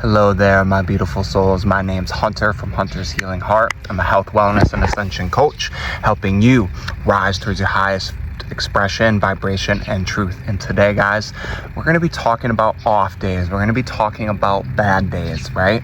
Hello there, my beautiful souls. My name's Hunter from Hunter's Healing Heart. I'm a health, wellness, and ascension coach, helping you rise towards your highest expression, vibration, and truth. And today, guys, we're going to be talking about off days. We're going to be talking about bad days, right?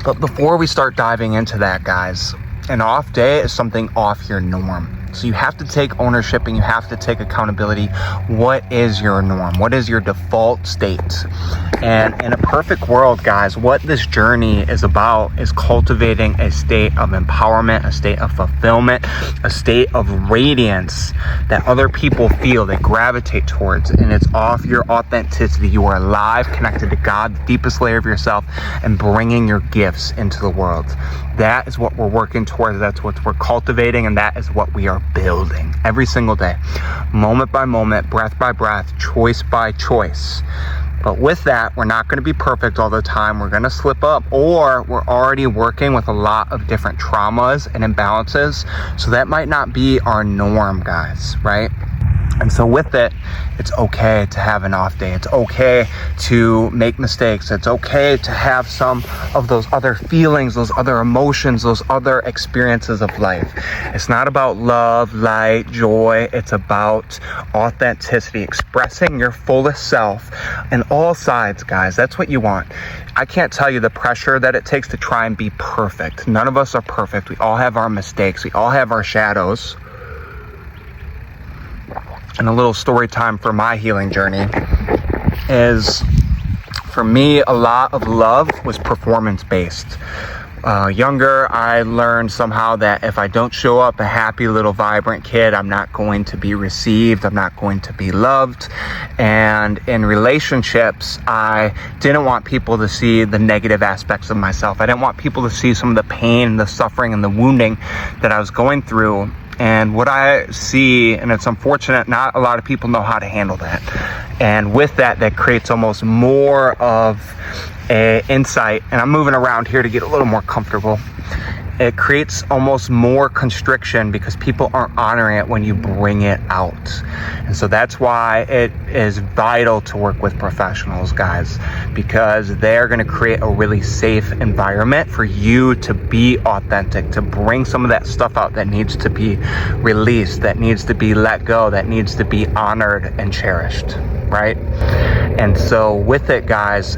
But before we start diving into that, guys, an off day is something off your norm. So you have to take ownership and you have to take accountability. What is your norm? What is your default state? And in a perfect world, guys, what this journey is about is cultivating a state of empowerment, a state of fulfillment, a state of radiance that other people feel, they gravitate towards. And it's off your authenticity. You are alive, connected to God, the deepest layer of yourself, and bringing your gifts into the world. That is what we're working towards. That's what we're cultivating, and that is what we are building every single day, moment by moment, breath by breath, choice by choice. But with that, we're not going to be perfect all the time. We're going to slip up, or we're already working with a lot of different traumas and imbalances. So that might not be our norm, guys, right? And so with it, it's okay to have an off day. It's okay to make mistakes. It's okay to have some of those other feelings, those other emotions, those other experiences of life. It's not about love, light, joy. It's about authenticity, expressing your fullest self in all sides, guys. That's what you want. I can't tell you the pressure that it takes to try and be perfect. None of us are perfect. We all have our mistakes. We all have our shadows. And a little story time for my healing journey is, for me, a lot of love was performance-based. Younger, I learned somehow that if I don't show up a happy little vibrant kid, I'm not going to be received, I'm not going to be loved. And in relationships, I didn't want people to see the negative aspects of myself. I didn't want people to see some of the pain, the suffering, and the wounding that I was going through. And what I see, and it's unfortunate, not a lot of people know how to handle that. And with that, that creates almost more of a insight. And I'm moving around here to get a little more comfortable. It creates almost more constriction because people aren't honoring it when you bring it out. And so that's why it is vital to work with professionals, guys, because they're going to create a really safe environment for you to be authentic, to bring some of that stuff out that needs to be released, that needs to be let go, that needs to be honored and cherished, right? And so with it, guys,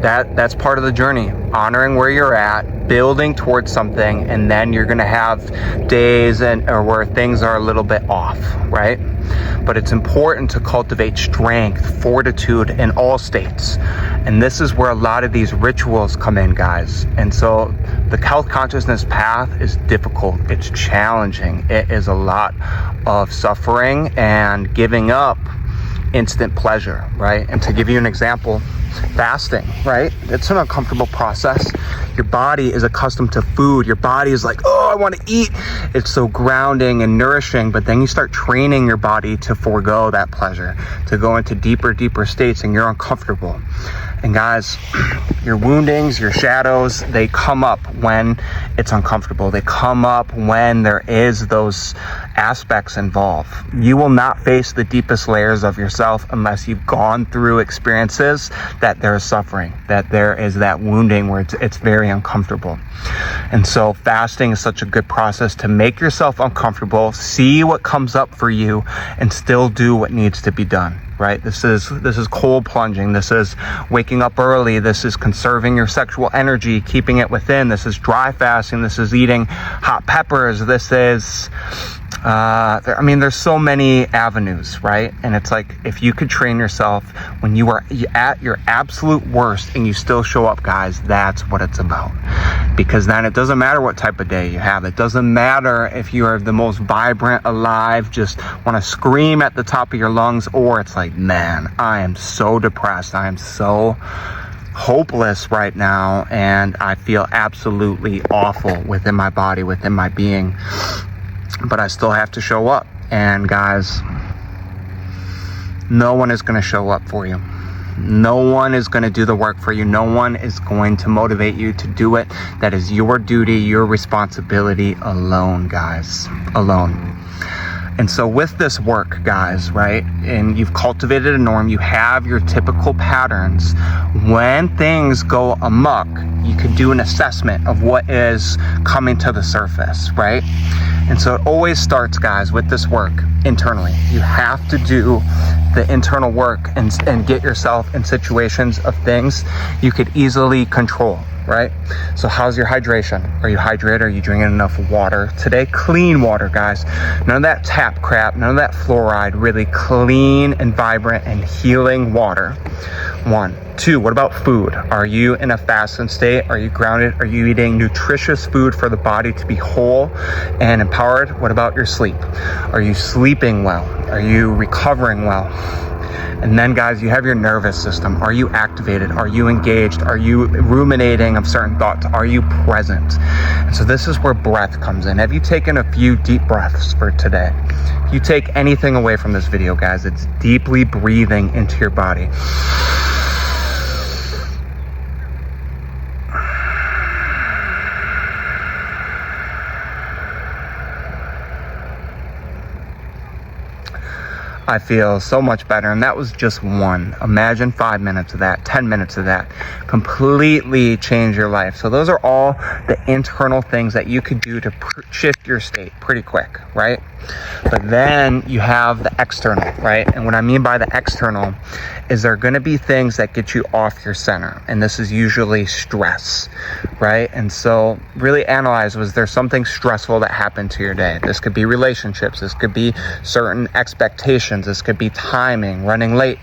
that's part of the journey, honoring where you're at, building towards something, and then you're going to have days or where things are a little bit off, right? But it's important to cultivate strength, fortitude in all states. And this is where a lot of these rituals come in, guys. And so the health consciousness path is difficult. It's challenging. It is a lot of suffering and giving up instant pleasure, right? And to give you an example, fasting, right? It's an uncomfortable process. Your body is accustomed to food. Your body is like, oh, I want to eat. It's so grounding and nourishing, but then you start training your body to forego that pleasure, to go into deeper states, and you're uncomfortable. And guys, your woundings, your shadows, they come up when it's uncomfortable. They come up when there is those aspects involved. You will not face the deepest layers of yourself unless you've gone through experiences that there is suffering, that there is that wounding where it's very uncomfortable. And so fasting is such a good process to make yourself uncomfortable, see what comes up for you, and still do what needs to be done. Right? This is cold plunging. This is waking up early. This is conserving your sexual energy, keeping it within. This is dry fasting. This is eating hot peppers. This is, there's so many avenues, right? And it's like, if you could train yourself when you are at your absolute worst and you still show up, guys, that's what it's about. Because then it doesn't matter what type of day you have. It doesn't matter if you are the most vibrant, alive, just want to scream at the top of your lungs, or it's like, man, I am so depressed. I am so hopeless right now, and I feel absolutely awful within my body, within my being. But I still have to show up. And guys, no one is going to show up for you. No one is going to do the work for you. No one is going to motivate you to do it. That is your duty, your responsibility alone, guys. Alone. And so with this work, guys, right, and you've cultivated a norm, you have your typical patterns. When things go amok, you can do an assessment of what is coming to the surface, right? And so it always starts, guys, with this work internally. You have to do the internal work and get yourself in situations of things you could easily control, right? So how's your hydration? Are you hydrated? Are you drinking enough water today? Clean water, guys. None of that tap crap, none of that fluoride. Really clean and vibrant and healing water. 1. 2, what about food? Are you in a fasting state? Are you grounded? Are you eating nutritious food for the body to be whole and empowered? What about your sleep? Are you sleeping well? Are you recovering well? And then, guys, you have your nervous system. Are you activated? Are you engaged? Are you ruminating of certain thoughts? Are you present? And so this is where breath comes in. Have you taken a few deep breaths for today? If you take anything away from this video, guys, it's deeply breathing into your body. I feel so much better, and that was just one. Imagine 5 minutes of that, 10 minutes of that. Completely change your life. So those are all the internal things that you could do to shift your state pretty quick, right? But then you have the external, right? And what I mean by the external is there are going to be things that get you off your center, and this is usually stress, right? And so really analyze, was there something stressful that happened to your day? This could be relationships, this could be certain expectations, this could be timing, running late.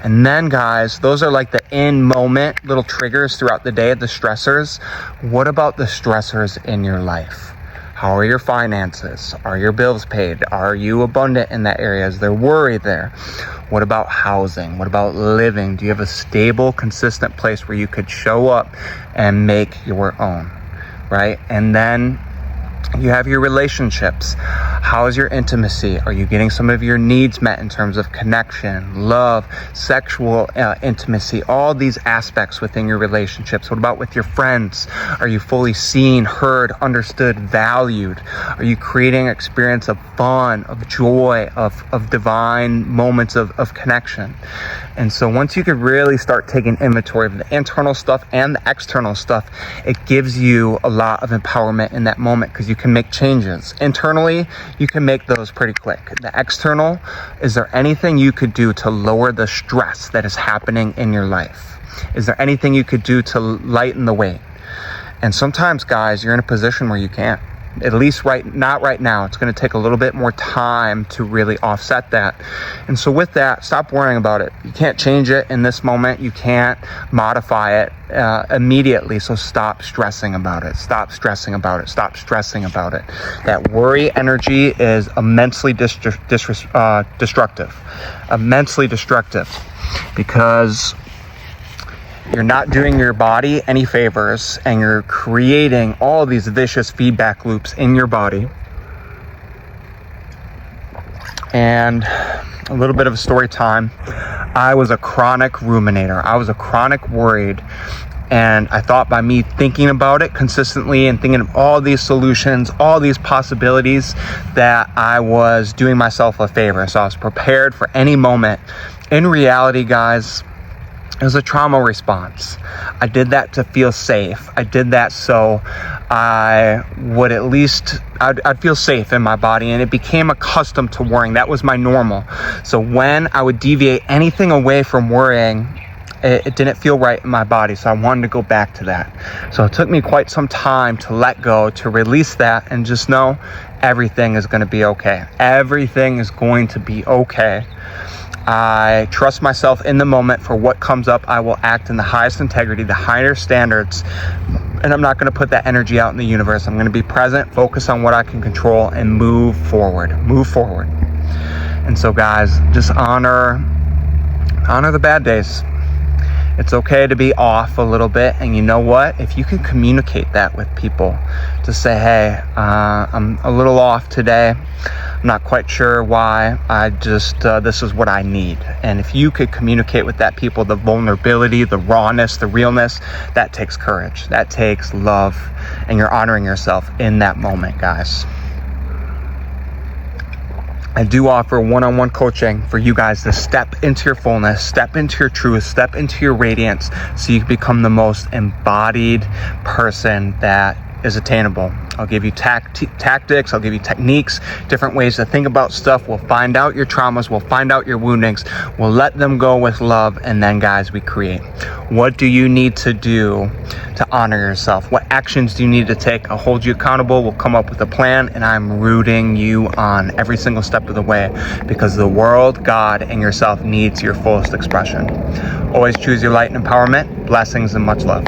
And then, guys, those are like the in-moment little triggers throughout the day, the stressors. What about the stressors in your life? How are your finances? Are your bills paid? Are you abundant in that area? Is there worry there? What about housing? What about living? Do you have a stable, consistent place where you could show up and make your own, right? And then you have your relationships. How is your intimacy? Are you getting some of your needs met in terms of connection, love, sexual intimacy, all these aspects within your relationships? What about with your friends? Are you fully seen, heard, understood, valued? Are you creating an experience of fun, of joy, of divine moments of connection? And so once you could really start taking inventory of the internal stuff and the external stuff, it gives you a lot of empowerment in that moment, because you can make changes. Internally, you can make those pretty quick. The external, is there anything you could do to lower the stress that is happening in your life? Is there anything you could do to lighten the weight? And sometimes, guys, you're in a position where you can't. At least not right now. It's going to take a little bit more time to really offset that. And so with that, stop worrying about it. You can't change it in this moment. You can't modify it immediately. So stop stressing about it. Stop stressing about it. Stop stressing about it. That worry energy is immensely destructive. Immensely destructive. Because you're not doing your body any favors, and you're creating all these vicious feedback loops in your body. And a little bit of a story time. I was a chronic ruminator. I was a chronic worried. And I thought by me thinking about it consistently and thinking of all these solutions, all these possibilities, that I was doing myself a favor. So I was prepared for any moment. In reality, guys, it was a trauma response. I did that to feel safe. I did that so I would at least, I'd feel safe in my body, and it became accustomed to worrying. That was my normal. So when I would deviate anything away from worrying, it didn't feel right in my body. So I wanted to go back to that. So it took me quite some time to let go, to release that, and just know everything is going to be okay. Everything is going to be okay. I trust myself in the moment. For what comes up, I will act in the highest integrity, the higher standards, and I'm not going to put that energy out in the universe. I'm going to be present, focus on what I can control, and move forward. Move forward. And so, guys, just honor the bad days. It's okay to be off a little bit, and you know what? If you can communicate that with people, to say, hey, I'm a little off today. I'm not quite sure why. I just, this is what I need. And if you could communicate with that people, the vulnerability, the rawness, the realness, that takes courage. That takes love. And you're honoring yourself in that moment, guys. I do offer one-on-one coaching for you guys to step into your fullness, step into your truth, step into your radiance, so you can become the most embodied person that is attainable. I'll give you tactics, I'll give you techniques, different ways to think about stuff. We'll find out your traumas, we'll find out your woundings, we'll let them go with love, and then guys, we create. What do you need to do to honor yourself? What actions do you need to take? I'll hold you accountable, we'll come up with a plan, and I'm rooting you on every single step of the way, because the world, God, and yourself needs your fullest expression. Always choose your light and empowerment. Blessings and much love.